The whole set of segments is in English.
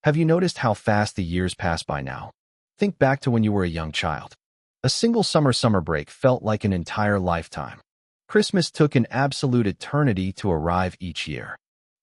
Have you noticed how fast the years pass by now? Think back to when you were a young child. A single summer break felt like an entire lifetime. Christmas took an absolute eternity to arrive each year.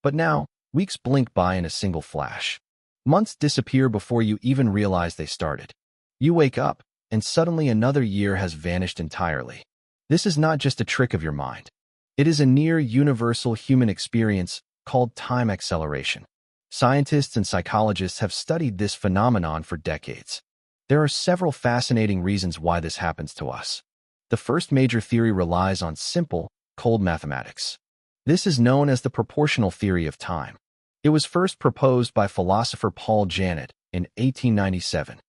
But now, weeks blink by in a single flash. Months disappear before you even realize they started. You wake up, and suddenly another year has vanished entirely. This is not just a trick of your mind. It is a near universal human experience called time acceleration. Scientists and psychologists have studied this phenomenon for decades. There are several fascinating reasons why this happens to us. The first major theory relies on simple, cold mathematics. This is known as the proportional theory of time. It was first proposed by philosopher Paul Janet in 1897.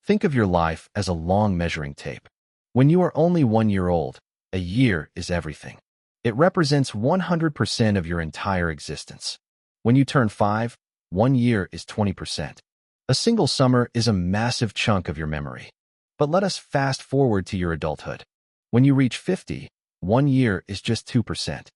Think of your life as a long measuring tape. When you are only 1 year old, a year is everything. It represents 100% of your entire existence. When you turn 5, 1 year is 20%. A single summer is a massive chunk of your memory. But let us fast forward to your adulthood. When you reach 50, 1 year is just 2%.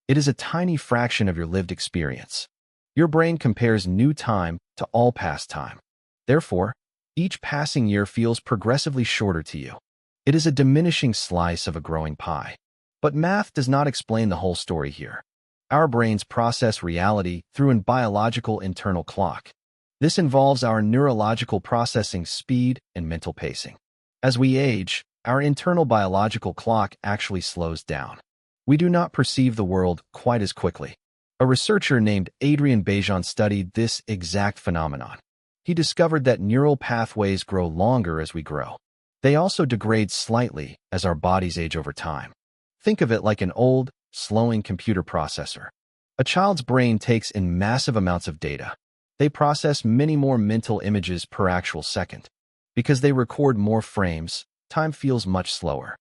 It is a tiny fraction of your lived experience. Your brain compares new time to all past time. Therefore, each passing year feels progressively shorter to you. It is a diminishing slice of a growing pie. But math does not explain the whole story here. Our brains process reality through a biological internal clock. This involves our neurological processing speed and mental pacing. As we age, our internal biological clock actually slows down. We do not perceive the world quite as quickly. A researcher named Adrian Bejan studied this exact phenomenon. He discovered that neural pathways grow longer as we grow. They also degrade slightly as our bodies age over time. Think of it like an old, slowing computer processor. A child's brain takes in massive amounts of data. They process many more mental images per actual second. Because they record more frames, time feels much slower.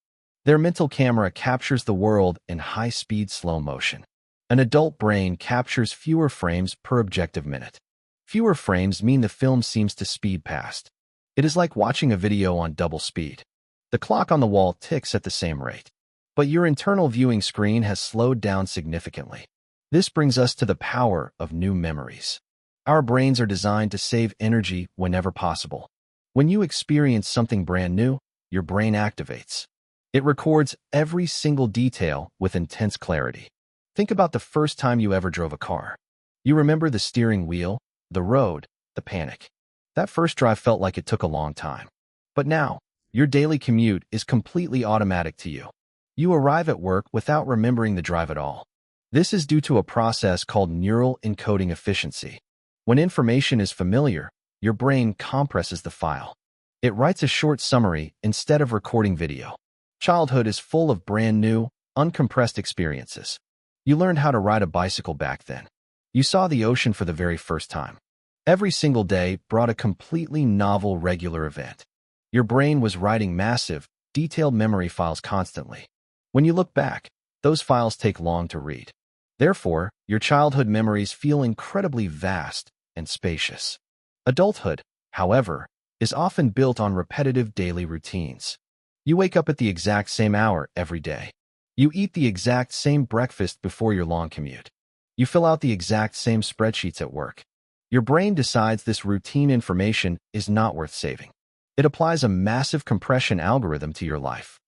Their mental camera captures the world in high-speed slow motion. An adult brain captures fewer frames per objective minute. Fewer frames mean the film seems to speed past. It is like watching a video on double speed. The clock on the wall ticks at the same rate. But your internal viewing screen has slowed down significantly. This brings us to the power of new memories. Our brains are designed to save energy whenever possible. When you experience something brand new, your brain activates. It records every single detail with intense clarity. Think about the first time you ever drove a car. You remember the steering wheel, the road, the panic. That first drive felt like it took a long time. But now, your daily commute is completely automatic to you. You arrive at work without remembering the drive at all. This is due to a process called neural encoding efficiency. When information is familiar, your brain compresses the file. It writes a short summary instead of recording video. Childhood is full of brand new, uncompressed experiences. You learned how to ride a bicycle back then. You saw the ocean for the very first time. Every single day brought a completely novel regular event. Your brain was writing massive, detailed memory files constantly. When you look back, those files take long to read. Therefore, your childhood memories feel incredibly vast and spacious. Adulthood, however, is often built on repetitive daily routines. You wake up at the exact same hour every day. You eat the exact same breakfast before your long commute. You fill out the exact same spreadsheets at work. Your brain decides this routine information is not worth saving. It applies a massive compression algorithm to your life.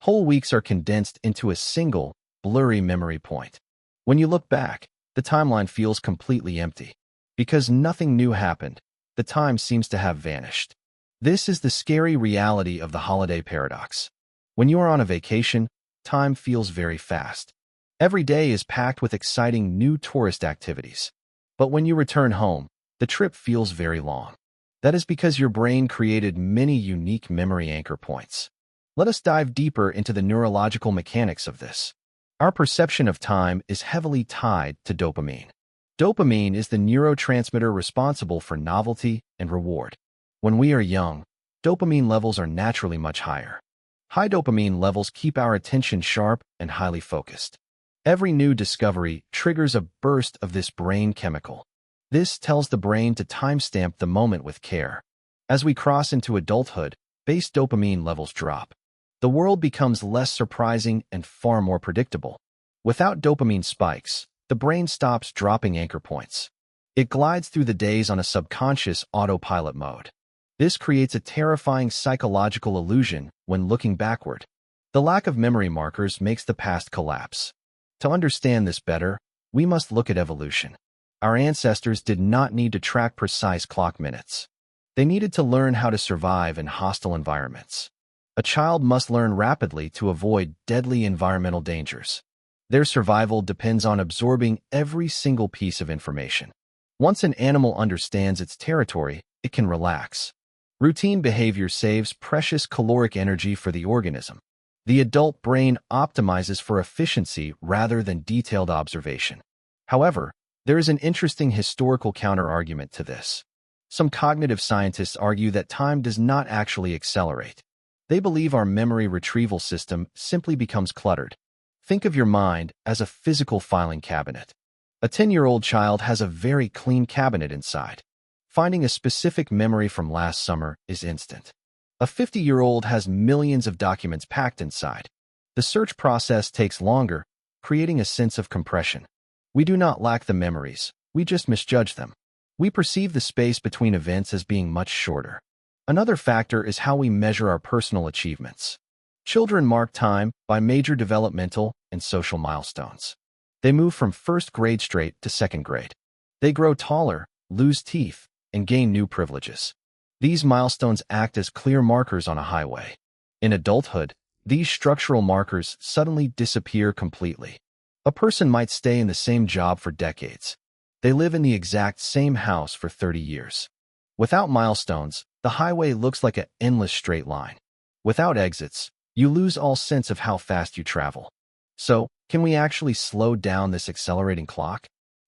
Whole weeks are condensed into a single, blurry memory point. When you look back, the timeline feels completely empty. Because nothing new happened, the time seems to have vanished. This is the scary reality of the holiday paradox. When you are on a vacation, time feels very fast. Every day is packed with exciting new tourist activities. But when you return home, the trip feels very long. That is because your brain created many unique memory anchor points. Let us dive deeper into the neurological mechanics of this. Our perception of time is heavily tied to dopamine. Dopamine is the neurotransmitter responsible for novelty and reward. When we are young, dopamine levels are naturally much higher. High dopamine levels keep our attention sharp and highly focused. Every new discovery triggers a burst of this brain chemical. This tells the brain to timestamp the moment with care. As we cross into adulthood, base dopamine levels drop. The world becomes less surprising and far more predictable. Without dopamine spikes, the brain stops dropping anchor points. It glides through the days on a subconscious autopilot mode. This creates a terrifying psychological illusion when looking backward. The lack of memory markers makes the past collapse. To understand this better, we must look at evolution. Our ancestors did not need to track precise clock minutes. They needed to learn how to survive in hostile environments. A child must learn rapidly to avoid deadly environmental dangers. Their survival depends on absorbing every single piece of information. Once an animal understands its territory, it can relax. Routine behavior saves precious caloric energy for the organism. The adult brain optimizes for efficiency rather than detailed observation. However, there is an interesting historical counterargument to this. Some cognitive scientists argue that time does not actually accelerate. They believe our memory retrieval system simply becomes cluttered. Think of your mind as a physical filing cabinet. A 10-year-old child has a very clean cabinet inside. Finding a specific memory from last summer is instant. A 50-year-old has millions of documents packed inside. The search process takes longer, creating a sense of compression. We do not lack the memories, we just misjudge them. We perceive the space between events as being much shorter. Another factor is how we measure our personal achievements. Children mark time by major developmental and social milestones. They move from first grade straight to second grade. They grow taller, lose teeth, and gain new privileges. These milestones act as clear markers on a highway. In adulthood, these structural markers suddenly disappear completely. A person might stay in the same job for decades. They live in the exact same house for 30 years. Without milestones, the highway looks like an endless straight line. Without exits, you lose all sense of how fast you travel. So, can we actually slow down this accelerating clock?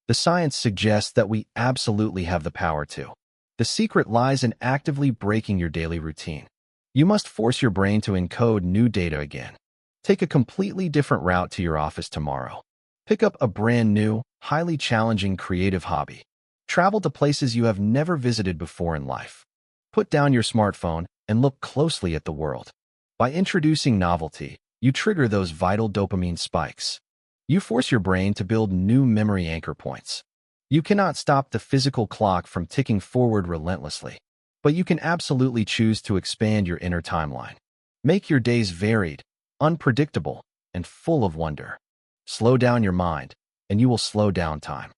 The science suggests that we absolutely have the power to. The secret lies in actively breaking your daily routine. You must force your brain to encode new data again. Take a completely different route to your office tomorrow. Pick up a brand new, highly challenging creative hobby. Travel to places you have never visited before in life. Put down your smartphone and look closely at the world. By introducing novelty, you trigger those vital dopamine spikes. You force your brain to build new memory anchor points. You cannot stop the physical clock from ticking forward relentlessly, but you can absolutely choose to expand your inner timeline. Make your days varied, unpredictable, and full of wonder. Slow down your mind, and you will slow down time.